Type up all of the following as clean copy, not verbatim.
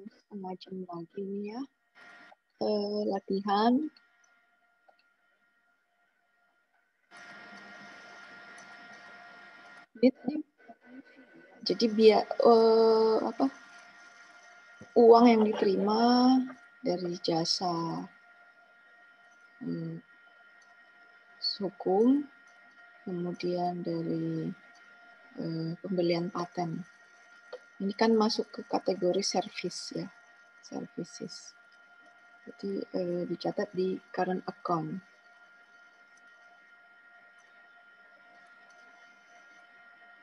setengah jam lagi nih ya. Latihan. Jadi biar uang yang diterima dari jasa hukum, kemudian dari pembelian paten. Ini kan masuk ke kategori service ya, services. Jadi dicatat di current account.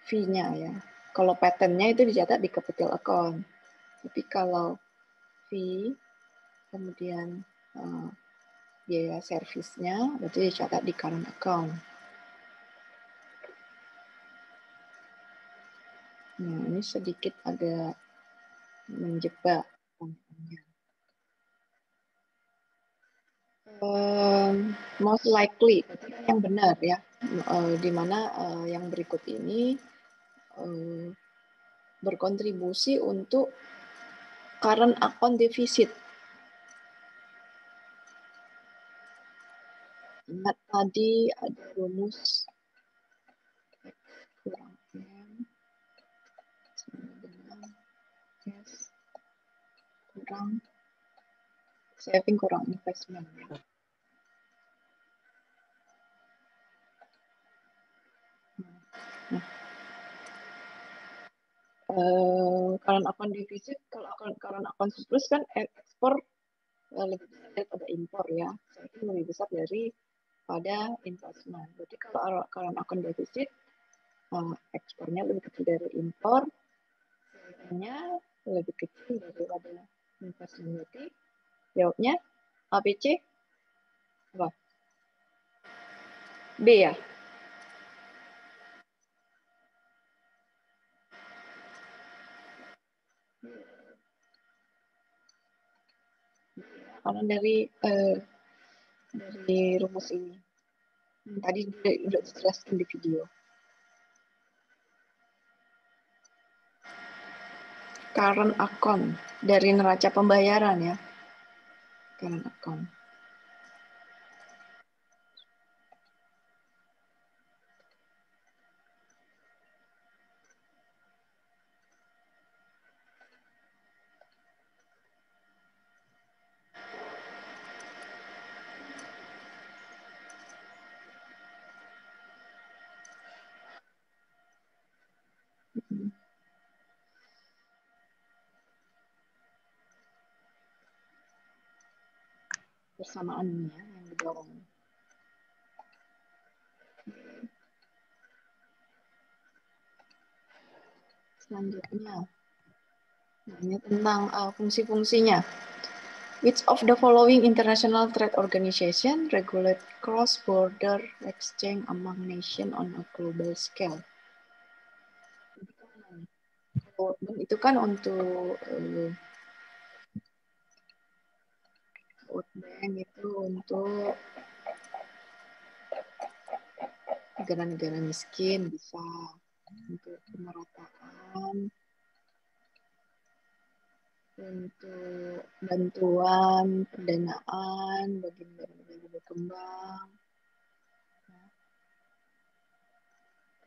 Fee-nya ya. Kalau patennya itu dicatat di capital account. Tapi kalau fee, kemudian biaya servisnya, berarti dicatat di current account. Nah, ini sedikit agak menjebak. Most likely, yang benar ya, di mana yang berikut ini berkontribusi untuk current account deficit. Ingat tadi ada rumus kurang M sama dengan S kurang saving kurang investment. Nah, current account deficit, kalau current account surplus kan ekspor lebih besar daripada impor ya, saving lebih besar daripada investment. Jadi kalau current account deficit, ekspornya lebih kecil dari impor, savingnya lebih kecil daripada investment. Jadi jawabnya ABC apa? B ya. Karena dari rumus ini tadi udah dijelaskan di video. Current account dari neraca pembayaran ya. Current account. Persamaannya yang di bawah. Selanjutnya, ini tentang fungsi-fungsinya. Which of the following international trade organization regulate cross-border exchange among nations on a global scale? Itu kan untuk World Bank itu untuk negara-negara miskin, bisa untuk pemerataan, untuk bantuan pendanaan bagi negara-negara berkembang,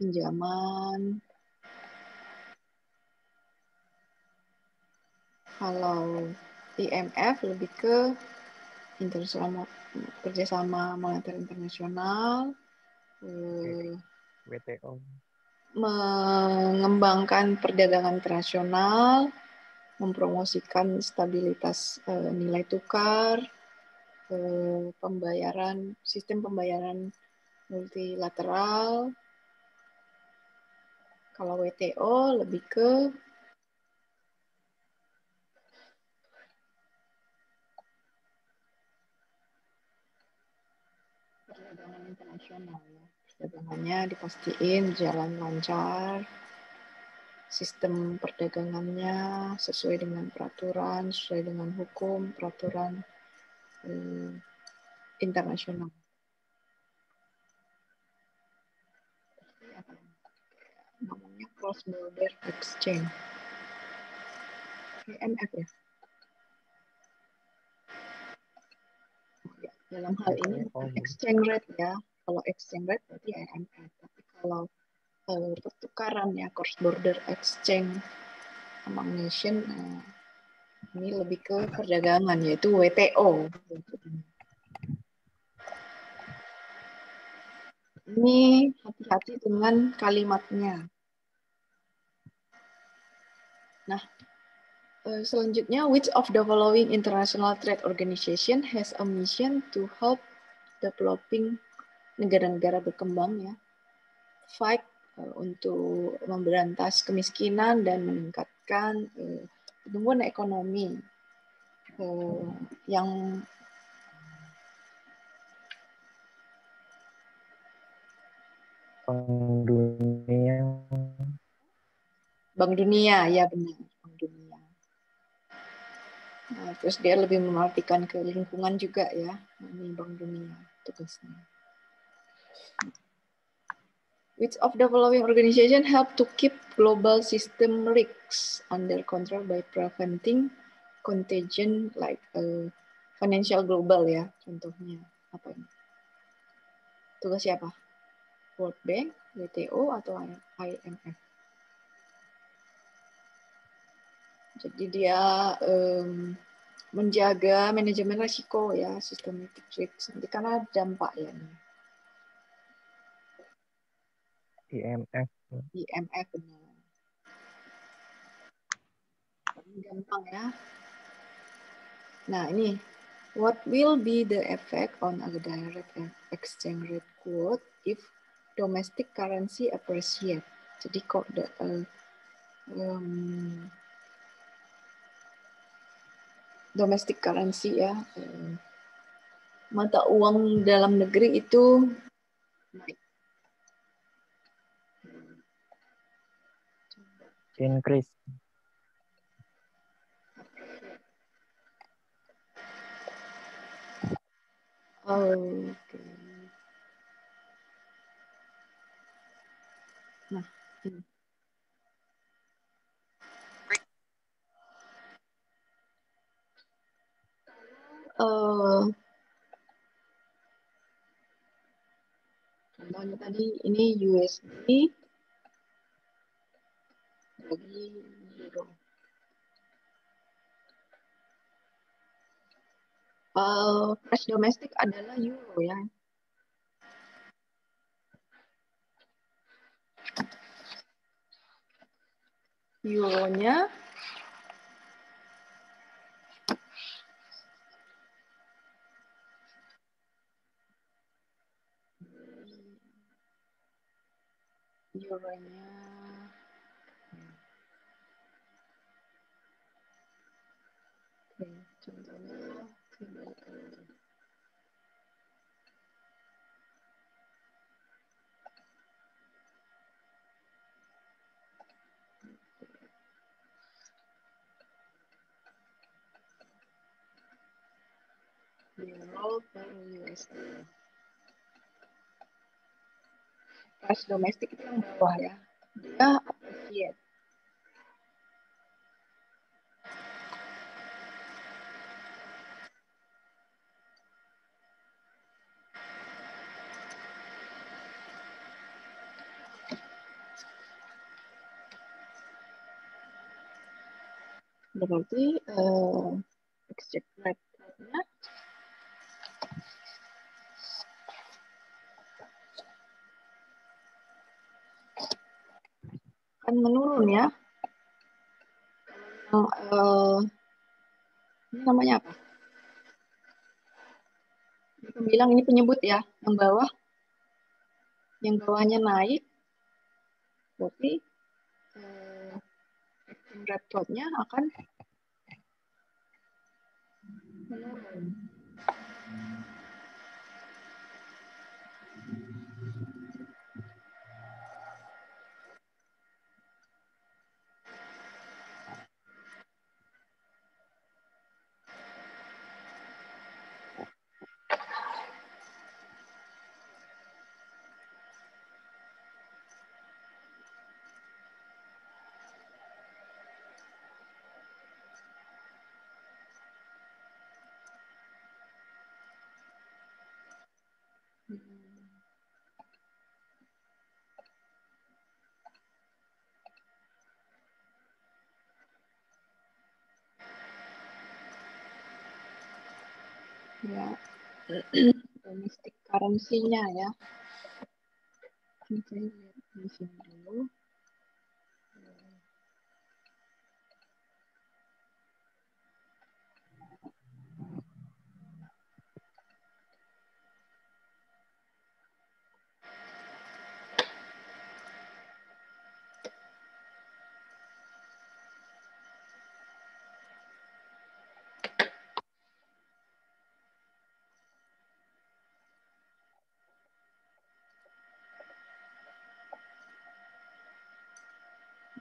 pinjaman. Kalau IMF lebih ke internasional, kerjasama moneter internasional, WTO, mengembangkan perdagangan internasional, mempromosikan stabilitas nilai tukar, pembayaran, sistem pembayaran multilateral. Kalau WTO lebih ke perdagangan internasional ya. Perdagangannya dipastiin jalan lancar, sistem perdagangannya sesuai dengan peraturan, sesuai dengan hukum, peraturan internasional. Namanya cross border exchange. IMF ya. Dalam hal ini bukan exchange rate ya. Kalau exchange rate berarti IMF. Tapi kalau pertukaran ya, cross border exchange among nation, ini lebih ke perdagangan yaitu WTO. Ini hati-hati dengan kalimatnya. Nah, selanjutnya, which of the following international trade organization has a mission to help developing negara-negara berkembang ya, fight untuk memberantas kemiskinan dan meningkatkan pertumbuhan ekonomi yang Bank Dunia ya benar, Bank Dunia. Nah, terus dia lebih memperhatikan ke lingkungan juga ya, ini Bank Dunia tugasnya. Which of the following organization help to keep global system risks under control by preventing contagion like financial global ya, contohnya apa ini? Tugas siapa? World Bank, WTO atau IMF? Jadi dia menjaga manajemen risiko ya, systematic risk. Nanti karena dampak ya. IMF. IMF benar. Gampang ya. Nah ini, what will be the effect on a direct exchange rate quote if domestic currency appreciate? Jadi kok domestic currency ya, mata uang dalam negeri itu naik. Increase. Oke. Nah, ini. Contohnya tadi ini USD bagi euro. Price domestik adalah euro ya. Euronya euronya oke, contohnya euro per USD. Price domestik itu yang bawah ya. Dia appreciate. Berarti exchange rate-nya kan menurun ya. Ini namanya apa? Ini bilang ini penyebut ya. Yang bawahnya naik, berarti exchange rate-nya akan menurun. Ya, domestic currency-nya ya. Ini saya lihat di sini dulu.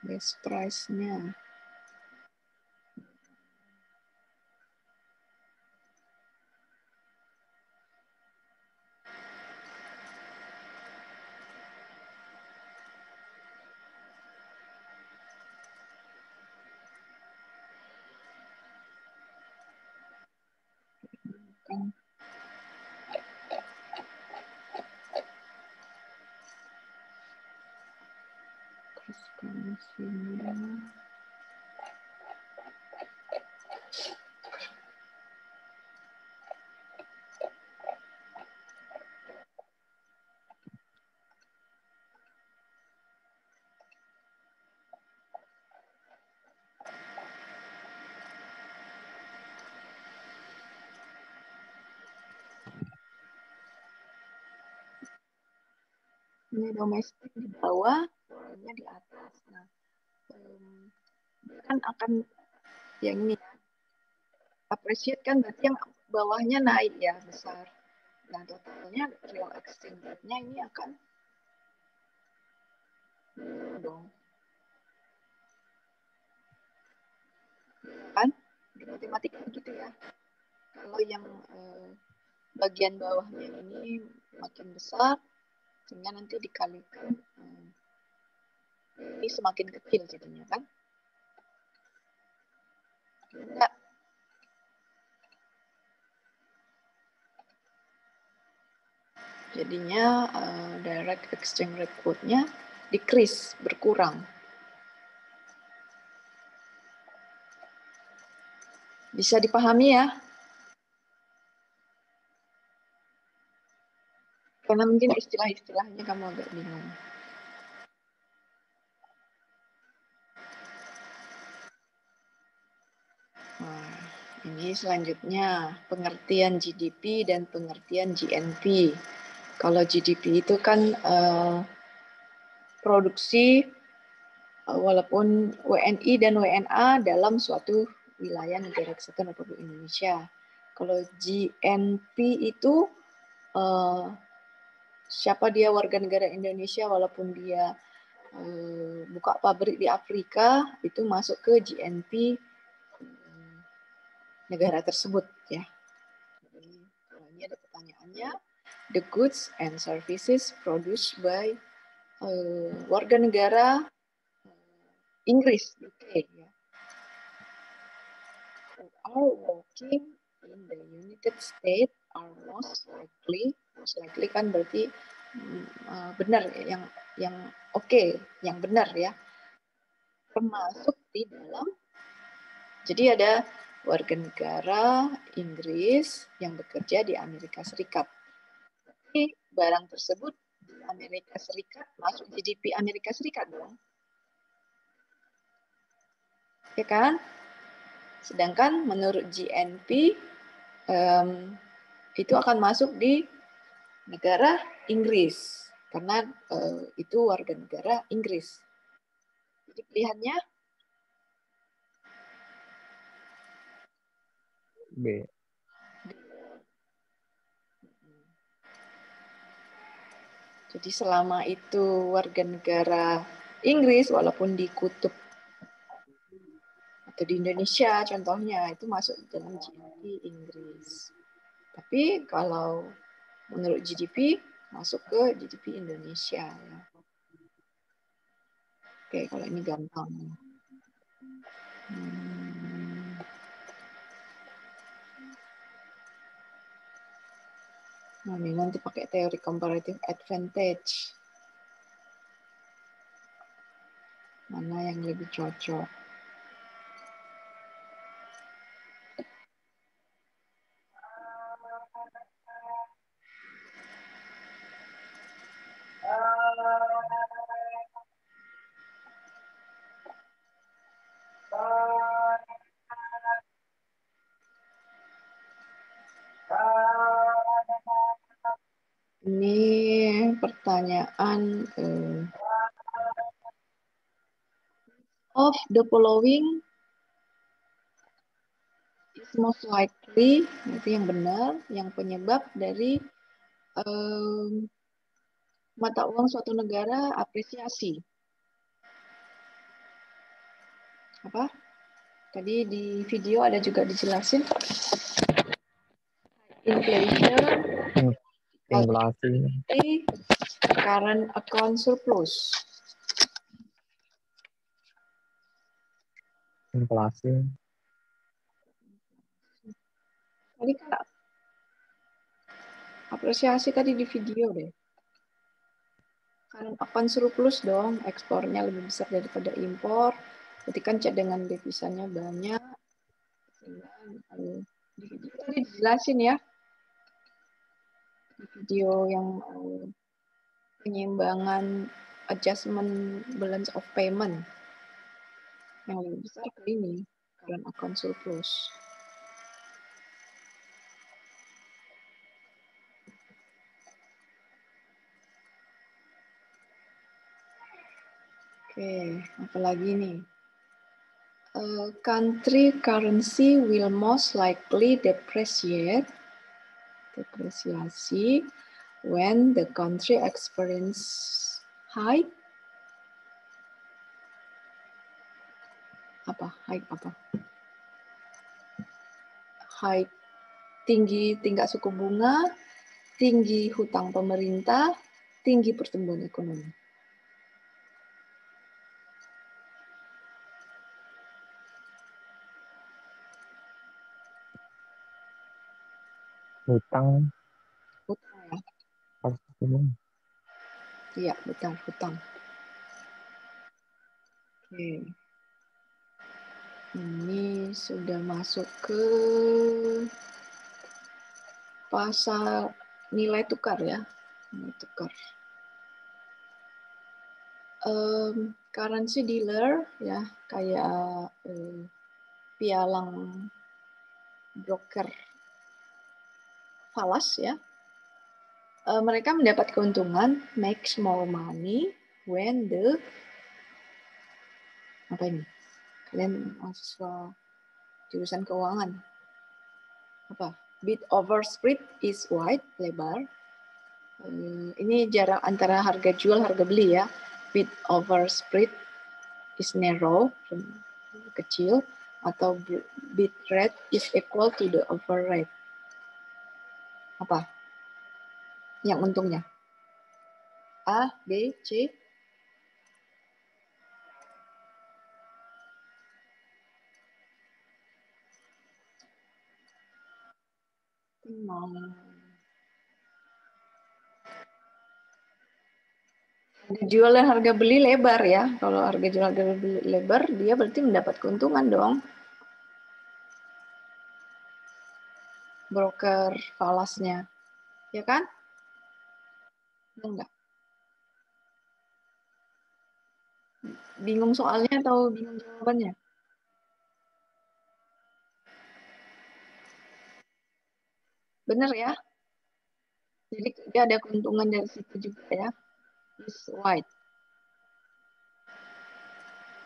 Best price-nya. Kan cross currency-nya. Ini domestik di bawah, foreign-nya di atas. Nah, dia kan akan yang ini appreciate kan berarti yang bawahnya naik ya besar. Nah, totalnya real exchange rate-nya ini akan dong. Kan di matematika gitu ya. Kalau yang bagian bawahnya ini makin besar, sehingga nanti dikalikan ini semakin kecil jadinya kan. Enggak. Jadinya direct exchange rate quote-nya decrease, berkurang. Bisa dipahami ya? Karena mungkin istilah-istilahnya kamu agak bingung. Nah, ini selanjutnya pengertian GDP dan pengertian GNP. Kalau GDP itu kan produksi walaupun WNI dan WNA dalam suatu wilayah negara kesatuan Republik Indonesia. Kalau GNP itu siapa dia warga negara Indonesia walaupun dia buka pabrik di Afrika itu masuk ke GNP negara tersebut ya. Jadi kalau ini ada pertanyaannya, the goods and services produced by warga negara Inggris UK ya, are working in the United States are most likely kan berarti benar ya, yang oke, yang benar ya, termasuk di dalam. Jadi ada warga negara Inggris yang bekerja di Amerika Serikat. Tapi barang tersebut di Amerika Serikat masuk GDP Amerika Serikat dong. Ya kan? Sedangkan menurut GNP itu akan masuk di negara Inggris karena itu warga negara Inggris. Jadi pilihannya B. Jadi selama itu warga negara Inggris walaupun di kutub atau di Indonesia contohnya itu masuk dalam GDP Inggris. Tapi kalau menurut GDP masuk ke GDP Indonesia ya. Oke, kalau ini gampang. Nah, ini nanti pakai teori comparative advantage. Mana yang lebih cocok? Ini pertanyaan of the following is most likely, itu yang benar, yang penyebab dari mata uang suatu negara apresiasi. Apa? Tadi di video ada juga dijelasin. Inflation, inflasi, current account surplus. inflasi, Tadi kan apresiasi tadi di video deh. Current account surplus dong, ekspornya lebih besar daripada impor. Berarti kan cadangan devisanya banyak. Di video tadi dijelasin ya. Di video yang penyeimbangan adjustment balance of payment. Yang lebih besar ke ini, current account surplus. Oke, apa lagi nih? Country currency will most likely depreciate when the country experience high tinggi tingkat suku bunga, tinggi hutang pemerintah, tinggi pertumbuhan ekonomi. hutang ya. Iya, betul, hutang. Oke. Ini sudah masuk ke pasar nilai tukar ya. Nilai tukar. Currency dealer ya, kayak pialang broker falas ya. Mereka mendapat keuntungan make small money when the apa ini? Kalian mahasiswa jurusan keuangan. Apa? Bid over spread is wide, lebar. Ini jarak antara harga jual harga beli ya. Bid over spread is narrow, kecil, atau bid rate is equal to the offer rate. Apa? Yang untungnya? A, B, C? Harga jual dan harga beli lebar ya. Kalau harga jual harga beli lebar, dia berarti mendapat keuntungan dong. Broker falasnya. Ya kan? Enggak. Bingung soalnya atau bingung jawabannya? Benar ya? Jadi dia ada keuntungan dari situ juga ya. Is wide.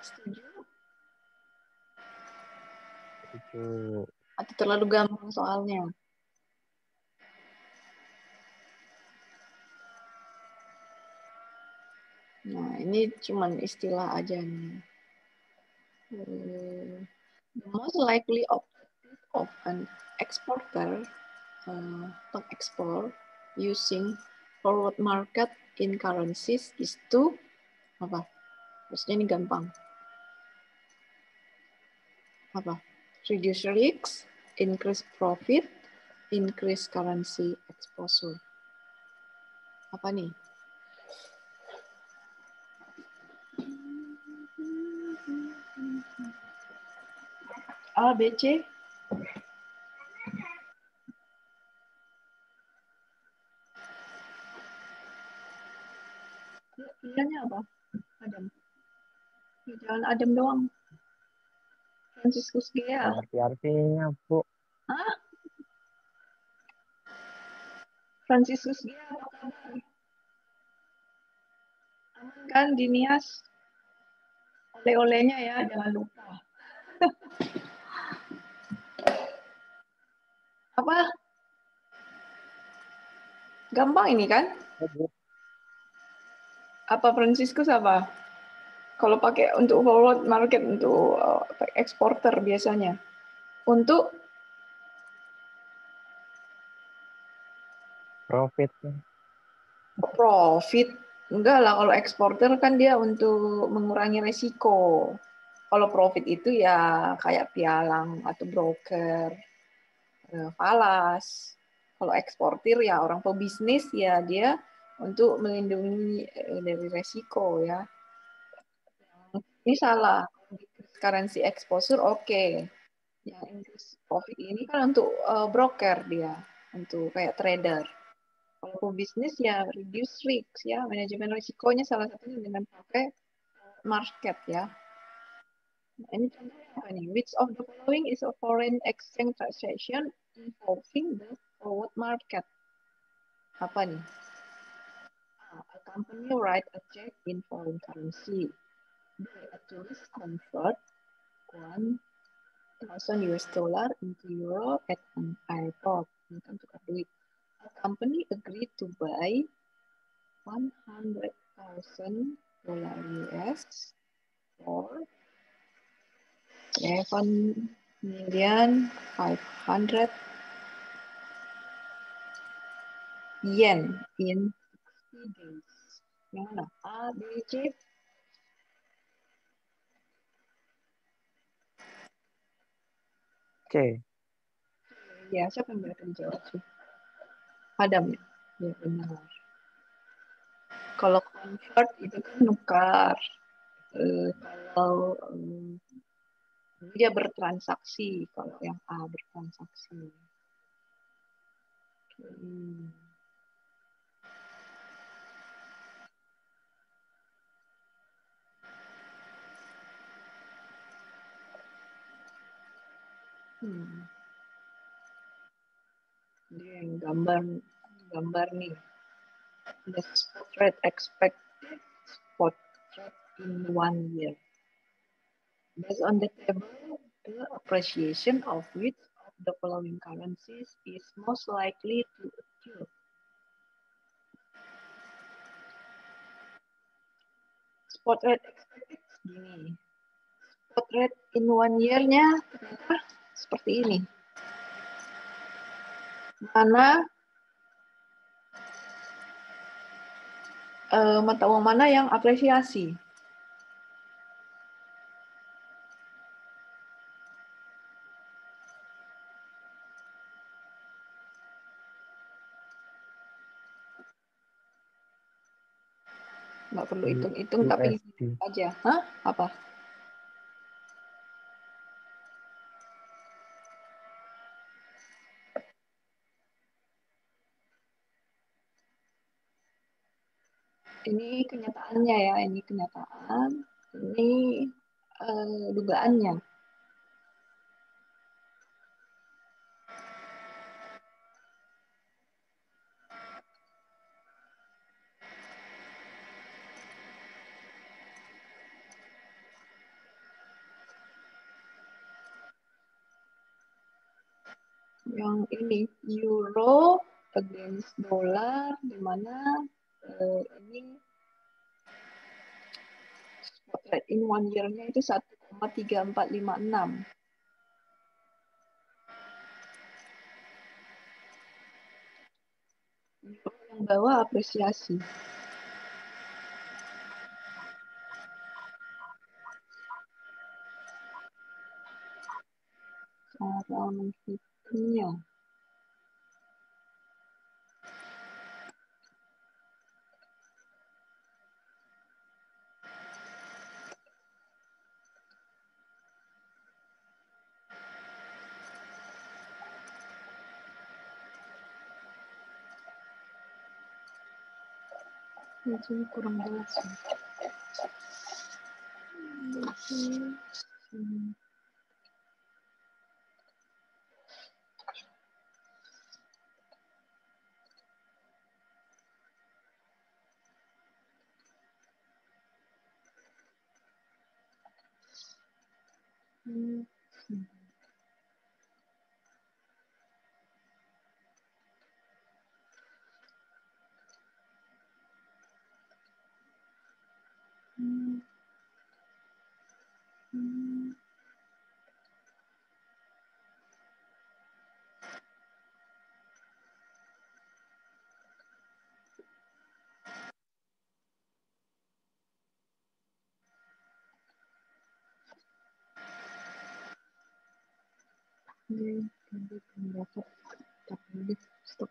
Setuju? Setuju. Atau terlalu gampang soalnya? Nah, ini cuman istilah aja nih. The most likely objective of an exporter pengekspor using forward market in currencies is to apa? Maksudnya ini gampang. Apa? Reduce risks, increase profit, increase currency exposure. Apa nih? A, B, C. Pilihannya apa? Adam. Ya, jangan Adam doang. Franciscus Gea. Ngerti artinya, Bu. Hah? Franciscus Gea apa kabar? Aman kan di Nias? Oleh-olehnya ya, jangan lupa. Apa? Gampang ini kan? Oh, Bu. Apa Franciscus apa? Kalau pakai untuk forward market, untuk eksporter biasanya. Untuk Profit. profit. Enggak lah, kalau eksporter kan dia untuk mengurangi resiko. Kalau profit itu ya kayak pialang atau broker, falas. Kalau eksportir ya orang pebisnis ya dia untuk melindungi dari resiko ya. Ini salah. Currency exposure oke. Yang increase profit ini kan untuk broker dia, untuk kayak trader. Kalau pebisnis ya reduce risk ya, manajemen risikonya salah satunya dengan pakai market ya. Nah, ini contohnya apa nih? Which of the following is a foreign exchange transaction involving the forward market? Apa nih? A company write a check in foreign currency. B, a tourist convert $1,000 into euro at an airport. Ini kan tukar duit. A company agreed to buy $100,000 US for 11,500,000 yen in 60 days. Yang mana? A, B, C. C. Ya, siapa yang akan jawab sih? Adam ya? Ya, benar. Kalau convert itu kan nukar. Kalau dia bertransaksi, kalau yang A bertransaksi. Hmm. Hmm. Dia yang gambar nih. The spot rate expected spot rate in 1 year. Based on the table, the appreciation of which of the following currencies is most likely to occur. Spot rate expected segini. Spot rate in 1 year-nya ternyata seperti ini. Mana mata uang mana yang apresiasi? Nggak perlu hitung-hitung, tapi USD. aja. Hah? Apa? Ini kenyataannya ya, ini kenyataan. Ini dugaannya. Yang ini euro against dollar, di mana ini spot rate in 1 year-nya itu 1,3456. Yang bawah apresiasi. Cara menghitungnya. Itu kurang jelas ya. Stop.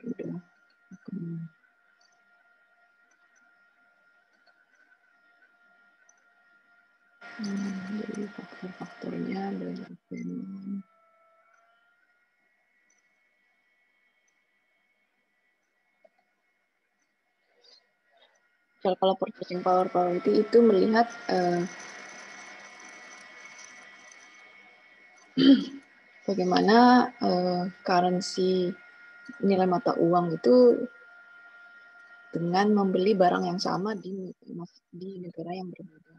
Udah. Jadi faktor-faktornya banyak. Kalau purchasing power priority itu melihat bagaimana currency nilai mata uang itu dengan membeli barang yang sama di negara yang berbeda.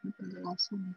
Penjelasan.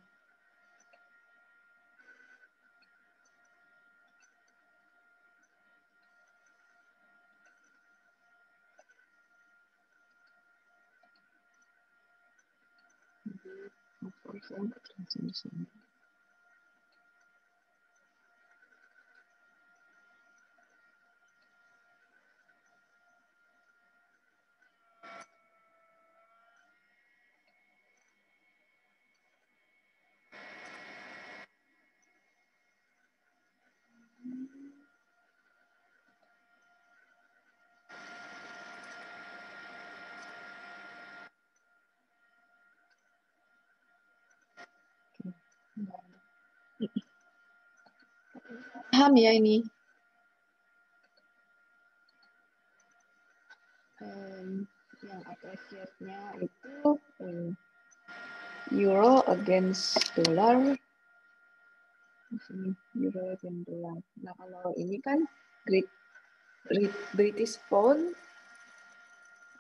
Paham ya ini? Yang apresiasinya itu euro against dollar. Euro against dollar. Nah kalau ini kan British pound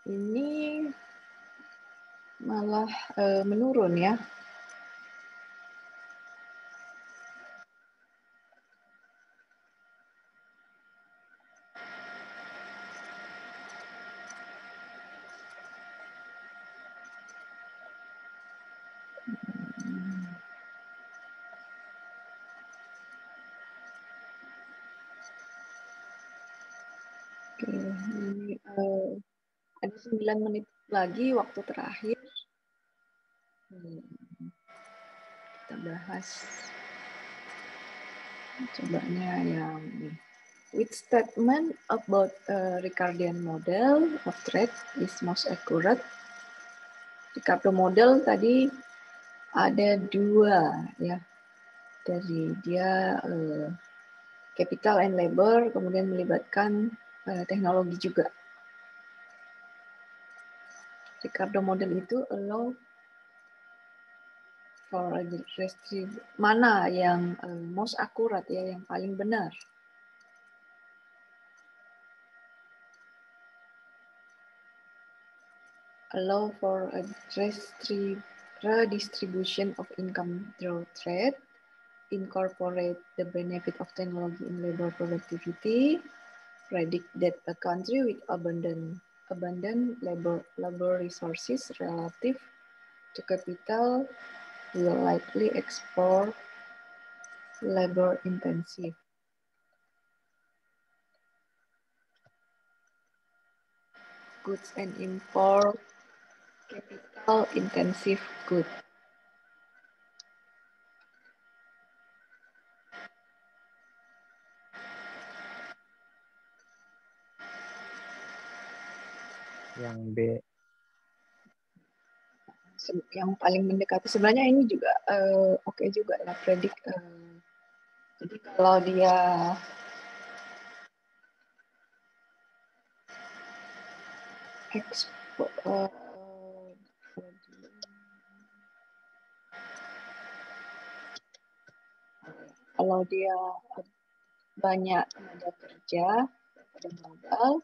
ini malah menurun ya. Oke, ini ada 9 menit lagi waktu terakhir. Kita bahas cobanya yang which statement about Ricardian model of trade is most accurate. Ricardo model tadi ada 2 ya, dari dia capital and labor, kemudian melibatkan teknologi juga. Ricardo model itu allow for mana yang most akurat ya, yang paling benar. Allow for a redistribution of income through trade, incorporate the benefit of technology in labor productivity, predict that a country with abundant labor resources relative to capital will likely export labor intensive goods and import capital intensive goods. Yang B. Yang paling mendekati sebenarnya ini juga oke juga ya, predik. Jadi kalau dia ekspor kalau dia banyak tenaga kerja pada modal,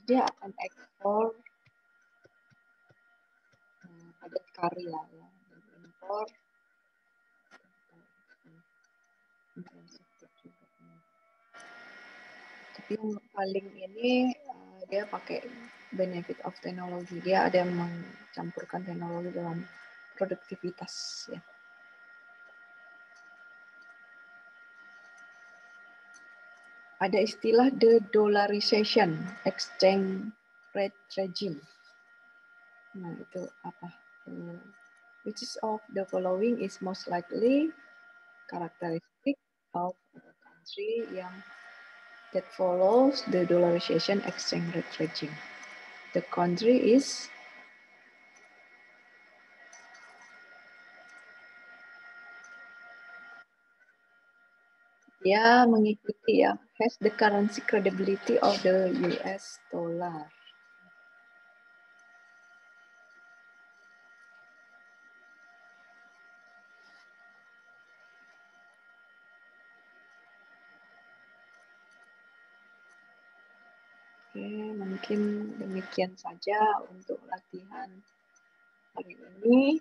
dia akan ekspor padat karya ya, impor infrastruktur juga. Tapi yang paling ini dia pakai benefit of teknologi, dia ada yang mencampurkan teknologi dalam produktivitas ya. Ada istilah de-dollarization exchange rate regime. Nah, itu apa? Which is of the following is most likely characteristic of a country that follows the dollarization exchange rate regime. The country is dia mengikuti ya, has the currency credibility of the US dollar. Oke, mungkin demikian saja untuk latihan hari ini.